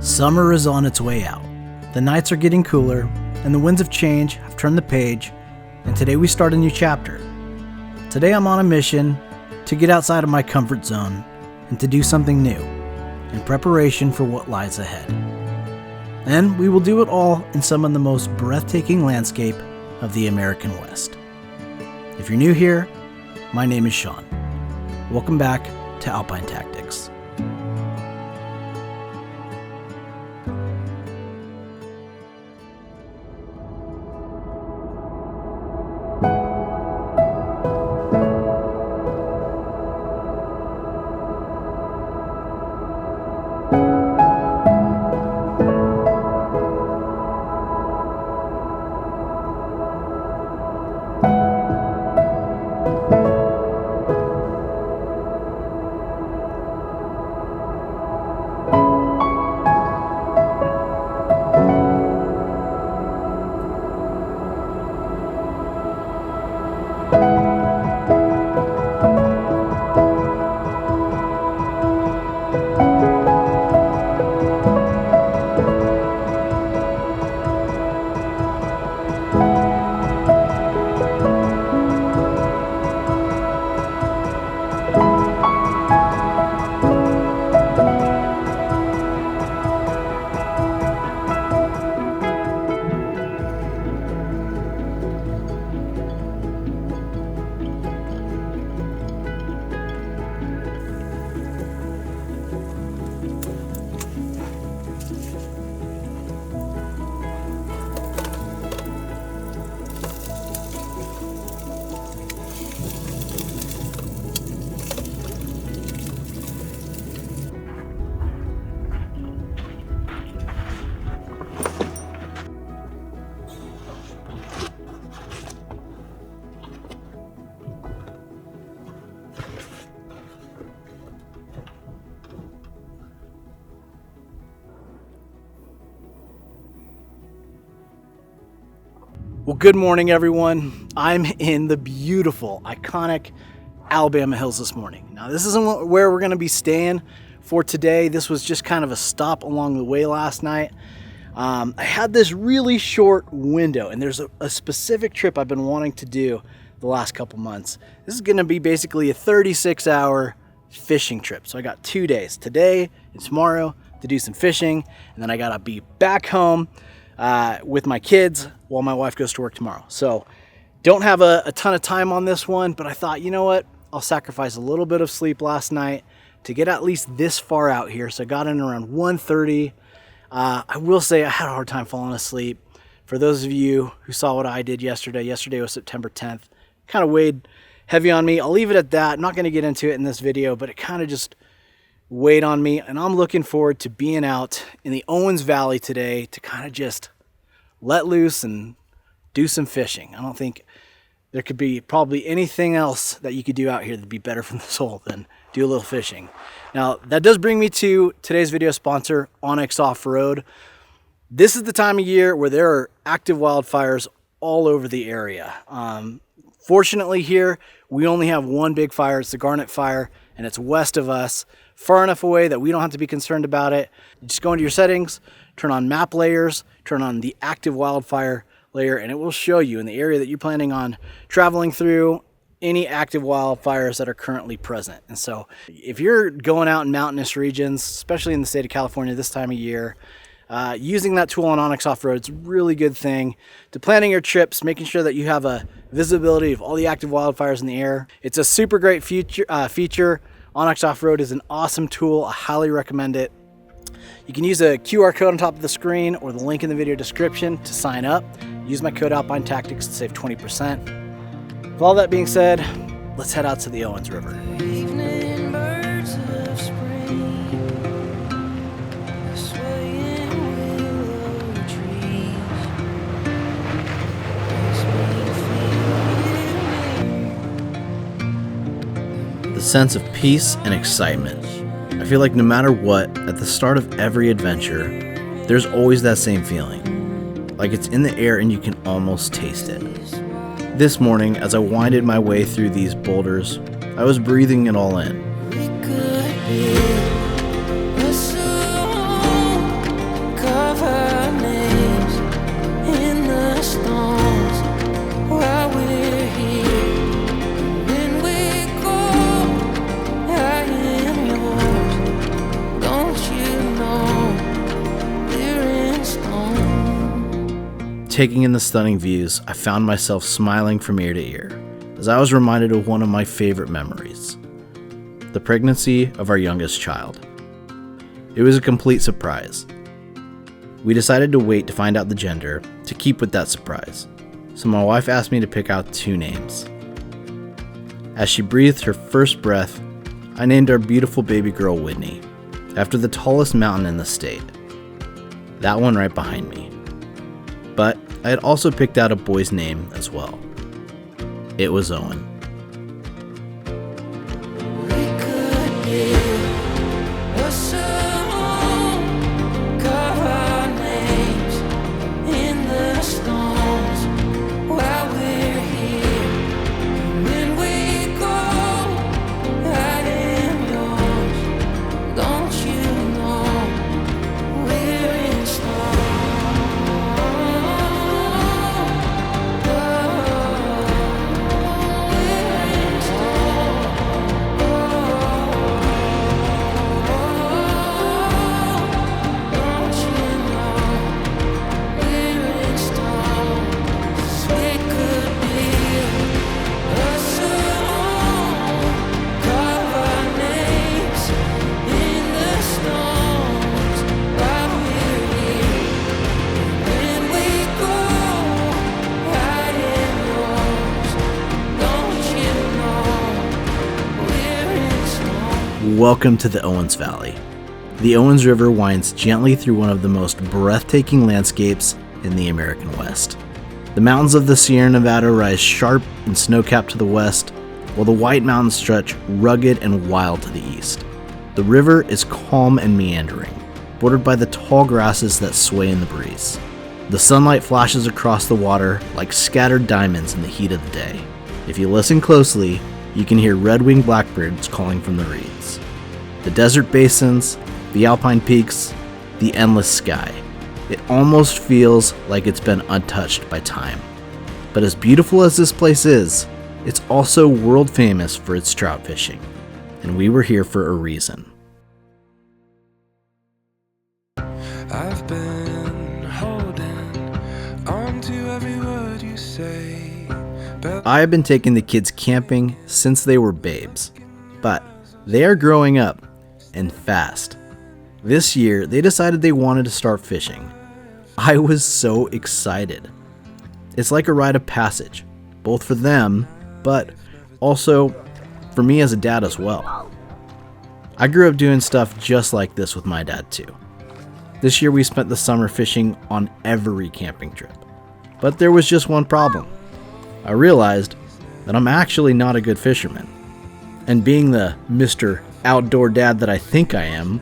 Summer is on its way out. The nights are getting cooler, and the winds of change have turned the page, and today we start a new chapter. Today I'm on a mission to get outside of my comfort zone and to do something new in preparation for what lies ahead. And we will do it all in some of the most breathtaking landscape of the American West. If you're new here, my name is Shaun. Welcome back to Alpine Tactics. Well, good morning, everyone. I'm in the beautiful, iconic Alabama hills this morning. Now, this isn't where we're going to be staying for today. This was just kind of a stop along the way last night. I had this really short window, and there's a specific trip I've been wanting to do the last couple months. This is going to be basically a 36-hour fishing trip. So I got 2 days, today and tomorrow, to do some fishing, and then I got to be back home with my kids while my wife goes to work tomorrow. So don't have a ton of time on this one, but I thought, you know what? I'll sacrifice a little bit of sleep last night to get at least this far out here. So I got in around 1:30. I will say I had a hard time falling asleep. For those of you who saw what I did yesterday was September 10th. Kind of weighed heavy on me. I'll leave it at that. I'm not going to get into it in this video, but it kind of just weighed on me, and I'm looking forward to being out in the Owens Valley today to kind of just let loose and do some fishing. I don't think there could be probably anything else that you could do out here that'd be better for the soul than do a little fishing. Now, that does bring me to today's video sponsor, Onyx Offroad. This is the time of year where there are active wildfires all over the area. Fortunately here, we only have one big fire. It's the Garnet Fire, and it's west of us, far enough away that we don't have to be concerned about it. You just go into your settings, turn on map layers, turn on the active wildfire layer, and it will show you in the area that you're planning on traveling through any active wildfires that are currently present. And so if you're going out in mountainous regions, especially in the state of California this time of year, using that tool on Onyx Offroad is a really good thing to planning your trips, making sure that you have a visibility of all the active wildfires in the air. It's a super great feature. Onyx Offroad is an awesome tool. I highly recommend it. You can use a QR code on top of the screen or the link in the video description to sign up. Use my code Alpine Tactics to save 20%. With all that being said, let's head out to the Owens River. Evening birds of spring, the swaying willow trees, makes me feel The sense of peace and excitement. I feel like no matter what, at the start of every adventure, there's always that same feeling. Like it's in the air and you can almost taste it. This morning, as I winded my way through these boulders, I was breathing it all in. We could be a song Taking in the stunning views, I found myself smiling from ear to ear as I was reminded of one of my favorite memories, the pregnancy of our youngest child. It was a complete surprise. We decided to wait to find out the gender to keep with that surprise, so my wife asked me to pick out 2 names. As she breathed her first breath, I named our beautiful baby girl Whitney, after the tallest mountain in the state. That one right behind me. But I had also picked out a boy's name as well. It was Owen. We could build a song, carve our names in the stones while we're here. When we go, I am yours. Don't you know we're in stone? Welcome to the Owens Valley. The Owens River winds gently through one of the most breathtaking landscapes in the American West. The mountains of the Sierra Nevada rise sharp and snow-capped to the west, while the White Mountains stretch rugged and wild to the east. The river is calm and meandering, bordered by the tall grasses that sway in the breeze. The sunlight flashes across the water like scattered diamonds in the heat of the day. If you listen closely, you can hear red-winged blackbirds calling from the reeds. The desert basins, the alpine peaks, the endless sky. It almost feels like it's been untouched by time. But as beautiful as this place is, it's also world famous for its trout fishing. And we were here for a reason. I've been holding on to every word you say. I have been taking the kids camping since they were babes, but they are growing up and fast. This year, they decided they wanted to start fishing. I was so excited. It's like a rite of passage, both for them, but also for me as a dad as well. I grew up doing stuff just like this with my dad too. This year we spent the summer fishing on every camping trip. But there was just one problem. I realized that I'm actually not a good fisherman. And being the Mr. Outdoor Dad that I think I am,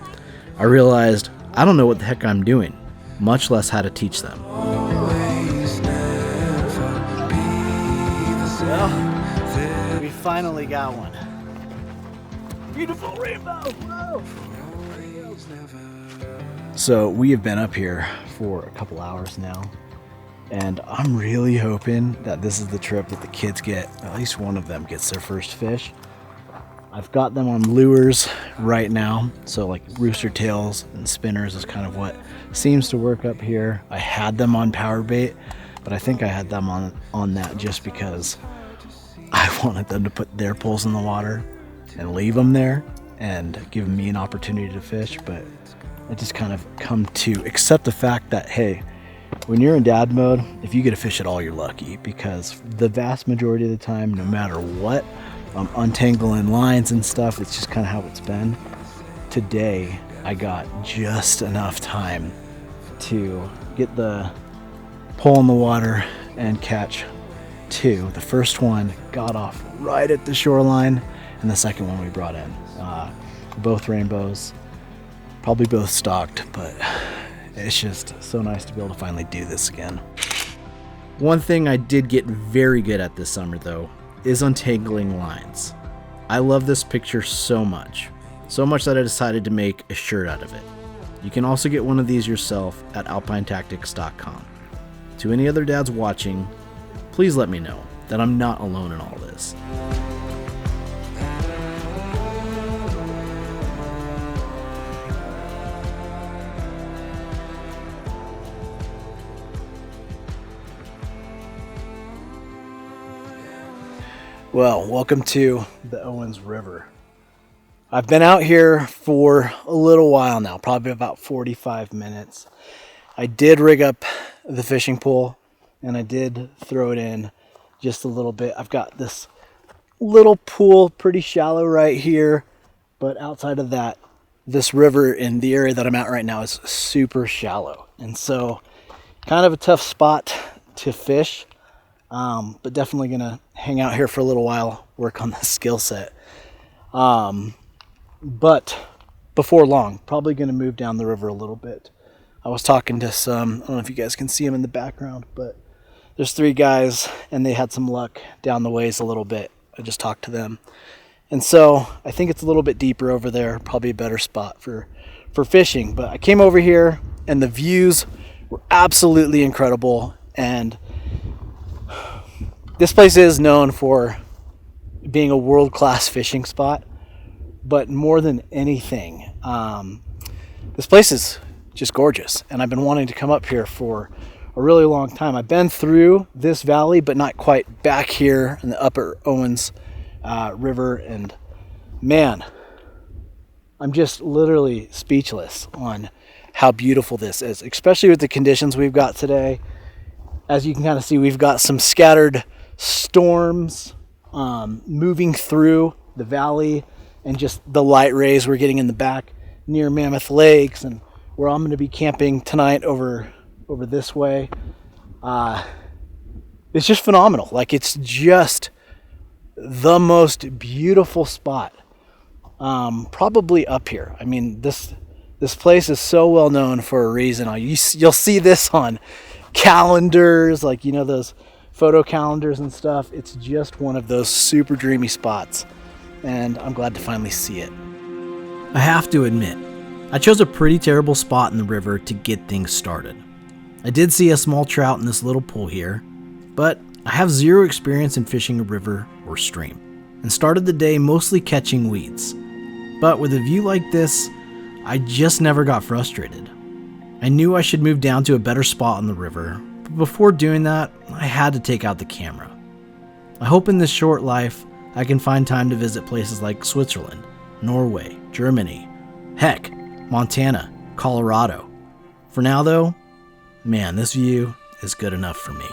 I realized I don't know what the heck I'm doing, much less how to teach them. Well, we finally got one. Beautiful rainbow! Whoa. So we have been up here for a couple hours now, and I'm really hoping that this is the trip that the kids get, at least one of them gets their first fish. I've got them on lures right now, so like rooster tails and spinners is kind of what seems to work up here. I had them on power bait, but I think I had them on that just because I wanted them to put their poles in the water and leave them there and give me an opportunity to fish. But I just kind of come to accept the fact that, hey, when you're in dad mode, if you get a fish at all, you're lucky, because the vast majority of the time, no matter what, I'm untangling lines and stuff. It's just kind of how it's been. Today, I got just enough time to get the pole in the water and catch 2. The first one got off right at the shoreline, and the second one we brought in. Both rainbows, probably both stocked, but it's just so nice to be able to finally do this again. One thing I did get very good at this summer, though, is untangling lines. I love this picture so much that I decided to make a shirt out of it. You can also get one of these yourself at alpinetactics.com. To any other dads watching, please let me know that I'm not alone in all this. Well, welcome to the Owens River. I've been out here for a little while now, probably about 45 minutes. I did rig up the fishing pole and I did throw it in just a little bit. I've got this little pool, pretty shallow right here, but outside of that, this river in the area that I'm at right now is super shallow. And so kind of a tough spot to fish. But definitely gonna hang out here for a little while, work on the skill set. But before long, probably gonna move down the river a little bit. I was talking to some, I don't know if you guys can see them in the background, but there's 3 guys and they had some luck down the ways a little bit. I just talked to them. And so I think it's a little bit deeper over there, probably a better spot for fishing. But I came over here and the views were absolutely incredible. And this place is known for being a world-class fishing spot, but more than anything, this place is just gorgeous, and I've been wanting to come up here for a really long time. I've been through this valley, but not quite back here in the upper Owens River, and man, I'm just literally speechless on how beautiful this is, especially with the conditions we've got today. As you can kind of see, we've got some scattered storms moving through the valley, and just the light rays we're getting in the back near Mammoth Lakes, and where I'm going to be camping tonight over this way. It's just phenomenal. Like, it's just the most beautiful spot probably up here. I mean, this place is so well known for a reason. You'll see this on calendars, like, you know, those photo calendars and stuff. It's just one of those super dreamy spots, and I'm glad to finally see it. I have to admit, I chose a pretty terrible spot in the river to get things started. I did see a small trout in this little pool here, but I have zero experience in fishing a river or stream, and started the day mostly catching weeds. But with a view like this, I just never got frustrated. I knew I should move down to a better spot on the river, but before doing that, I had to take out the camera. I hope in this short life, I can find time to visit places like Switzerland, Norway, Germany, heck, Montana, Colorado. For now though, man, this view is good enough for me.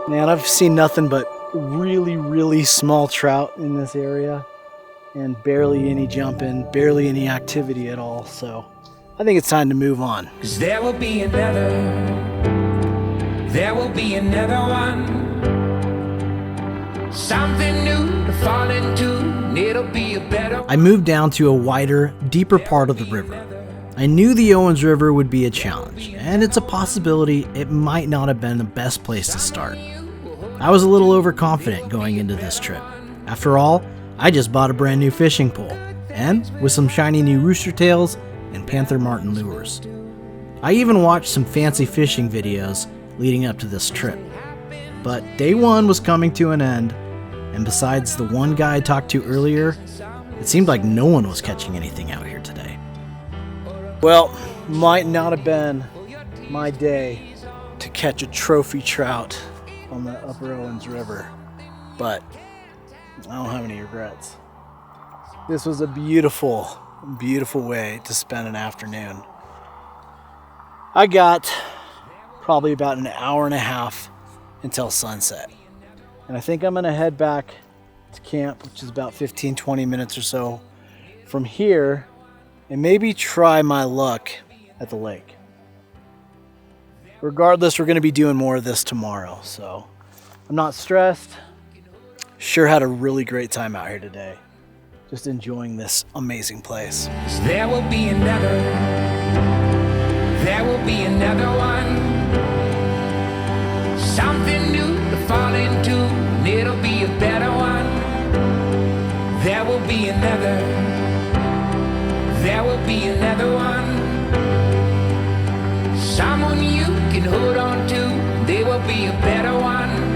Man, I've seen nothing but really, really small trout in this area, and barely any jumping, barely any activity at all. So I think it's time to move on. 'Cause there will be another one, something new to fall into, and it'll be a better. I moved down to a wider, deeper part of the river. I knew the Owens River would be a challenge, and it's a possibility it might not have been the best place to start. I was a little overconfident going into this trip. After all, I just bought a brand new fishing pole, and with some shiny new rooster tails and Panther Martin lures. I even watched some fancy fishing videos leading up to this trip. But day one was coming to an end, and besides the one guy I talked to earlier, it seemed like no one was catching anything out here today. Well, might not have been my day to catch a trophy trout on the upper Owens River, but I don't have any regrets. This was a beautiful, beautiful way to spend an afternoon. I got probably about an hour and a half until sunset, and I think I'm gonna head back to camp, which is about 15-20 minutes or so from here, and maybe try my luck at the lake. Regardless, we're going to be doing more of this tomorrow, so I'm not stressed. Sure had a really great time out here today. Just enjoying this amazing place. There will be another one, something new to fall into, and it'll be a better one. There will be another will be another one. Someone you can hold on to, there will be a better one.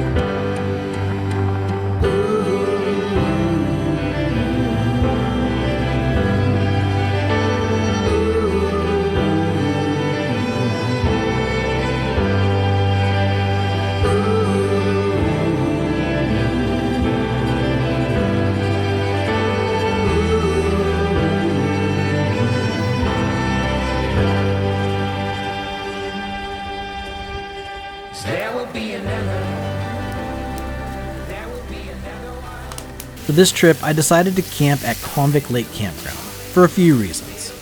For this trip, I decided to camp at Convict Lake Campground for a few reasons.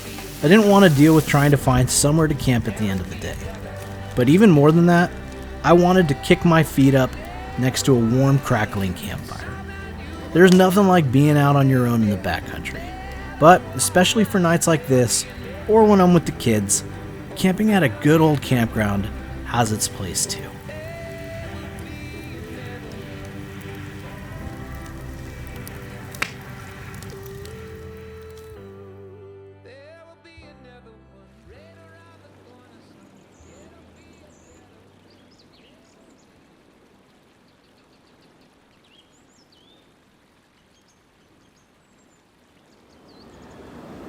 I didn't want to deal with trying to find somewhere to camp at the end of the day. But even more than that, I wanted to kick my feet up next to a warm, crackling campfire. There's nothing like being out on your own in the backcountry. But especially for nights like this, or when I'm with the kids, camping at a good old campground has its place too.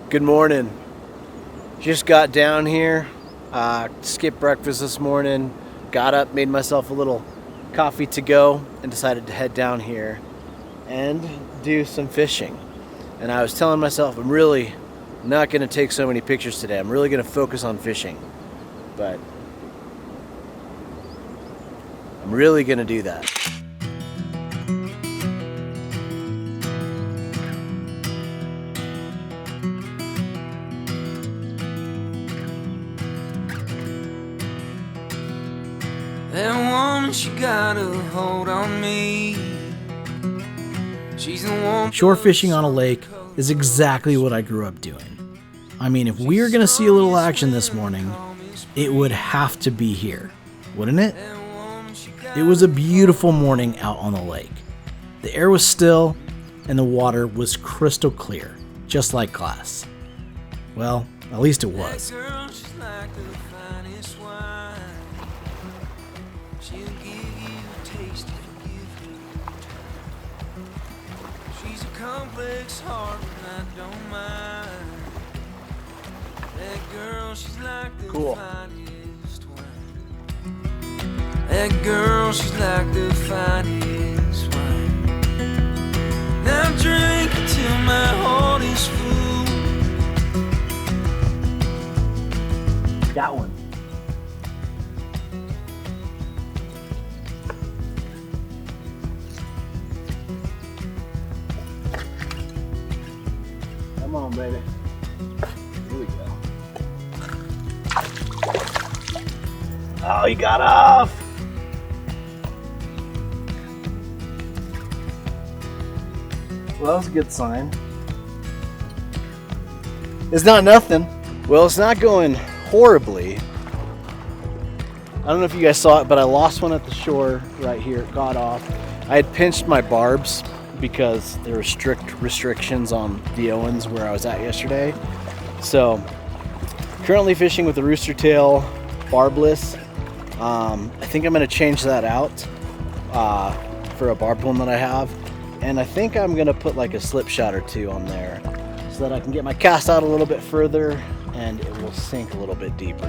Good morning. Just got down here, skipped breakfast this morning, got up, made myself a little coffee to go, and decided to head down here and do some fishing. And I was telling myself I'm really not going to take so many pictures today. I'm really going to focus on fishing. But I'm really going to do that. That woman, she got a hold on me. She's the one. Shore fishing on a lake is exactly what I grew up doing. I mean, if we were going to see a little action this morning, it would have to be here, wouldn't it? It was a beautiful morning out on the lake. The air was still, and the water was crystal clear, just like glass. Well, at least it was. Complex heart, and I don't mind. That girl, she's like the Cool. finest wine. That girl, she's like the finest wine. Now drink until my heart is full. Got one. Come on, baby. Here we go. Oh, he got off. Well, that was a good sign. It's not nothing. Well, it's not going horribly. I don't know if you guys saw it, but I lost one at the shore right here. It got off. I had pinched my barbs because there were strict restrictions on the Owens where I was at yesterday. So currently fishing with the rooster tail barbless. I think I'm going to change that out for a barbed one that I have, and I think I'm going to put like a slip shot or two on there so that I can get my cast out a little bit further and it will sink a little bit deeper.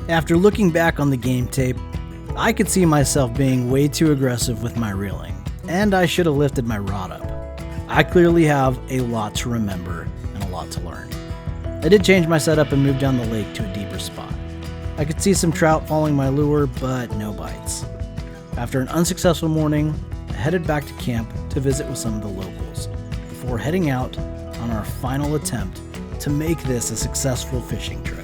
After looking back on the game tape, I could see myself being way too aggressive with my reeling, and I should have lifted my rod up. I clearly have a lot to remember and a lot to learn. I did change my setup and move down the lake to a deeper spot. I could see some trout following my lure, but no bites. After an unsuccessful morning, I headed back to camp to visit with some of the locals, before heading out on our final attempt to make this a successful fishing trip.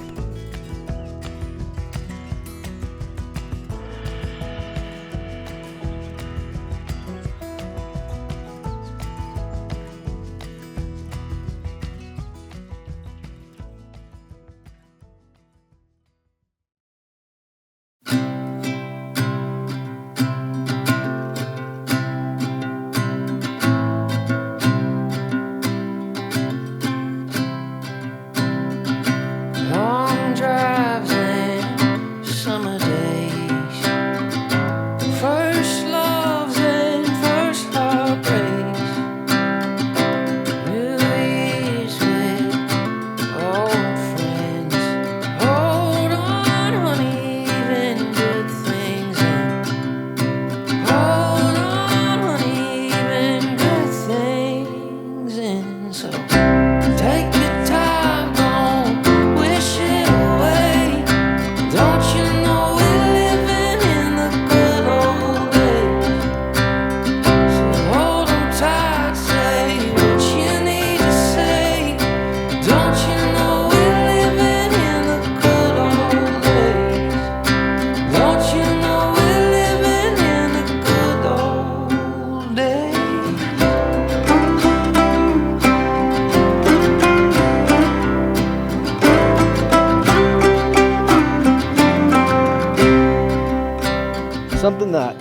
something that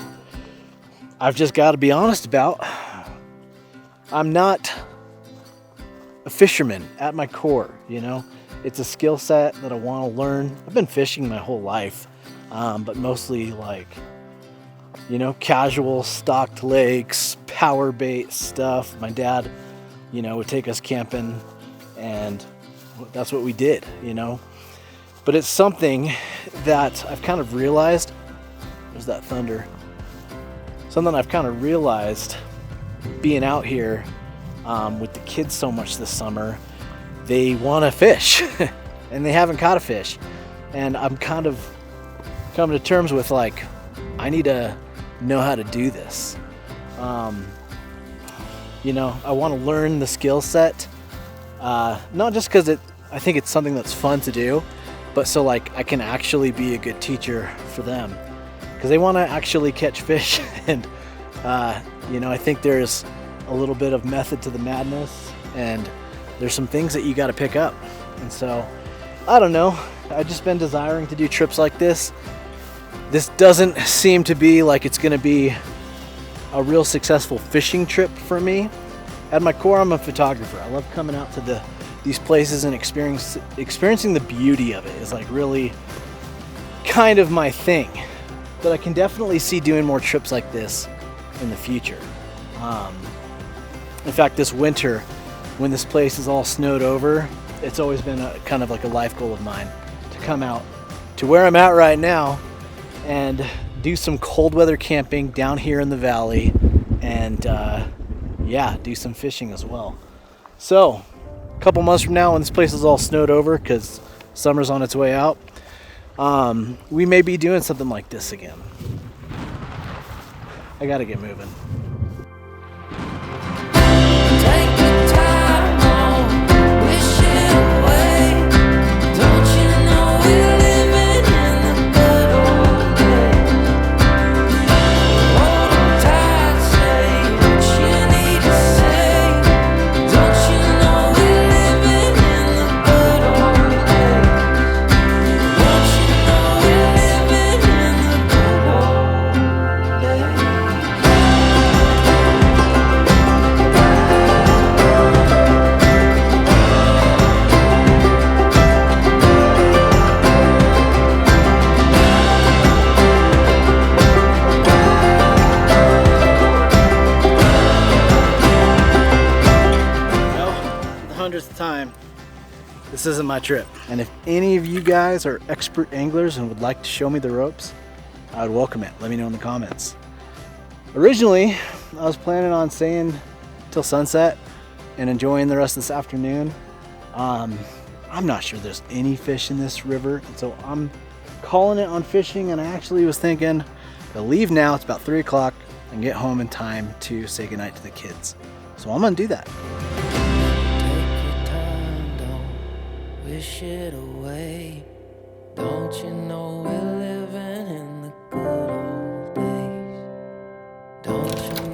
I've just got to be honest about. I'm not a fisherman at my core, you know. It's a skill set that I want to learn. I've been fishing my whole life, but mostly like, you know, casual stocked lakes, power bait stuff. My dad, you know, would take us camping, and that's what we did, you know. But it's something that I've kind of realized. There's that thunder. Something I've kind of realized being out here with the kids so much this summer. They want to fish and they haven't caught a fish. And I'm kind of coming to terms with like, I need to know how to do this. You know, I want to learn the skill set, not just because I think it's something that's fun to do, but so like I can actually be a good teacher for them, because they want to actually catch fish. And you know, I think there's a little bit of method to the madness, and there's some things that you got to pick up. And so I don't know, I've just been desiring to do trips like this. This doesn't seem to be like it's going to be a real successful fishing trip for me. At my core, I'm a photographer. I love coming out to these places and experiencing the beauty of it is like really kind of my thing. But I can definitely see doing more trips like this in the future. In fact, this winter, when this place is all snowed over, it's always been kind of like a life goal of mine to come out to where I'm at right now and do some cold weather camping down here in the valley, and yeah, do some fishing as well. So a couple months from now, when this place is all snowed over because summer's on its way out, we may be doing something like this again. I gotta get moving. Time, this isn't my trip. And if any of you guys are expert anglers and would like to show me the ropes, I would welcome it. Let me know in the comments. Originally, I was planning on staying till sunset and enjoying the rest of this afternoon. I'm not sure there's any fish in this river, and so I'm calling it on fishing. And I actually was thinking to leave now. It's about 3 o'clock and get home in time to say goodnight to the kids. So I'm gonna do that. Wish it away. Don't you know we're living in the good old days? Don't you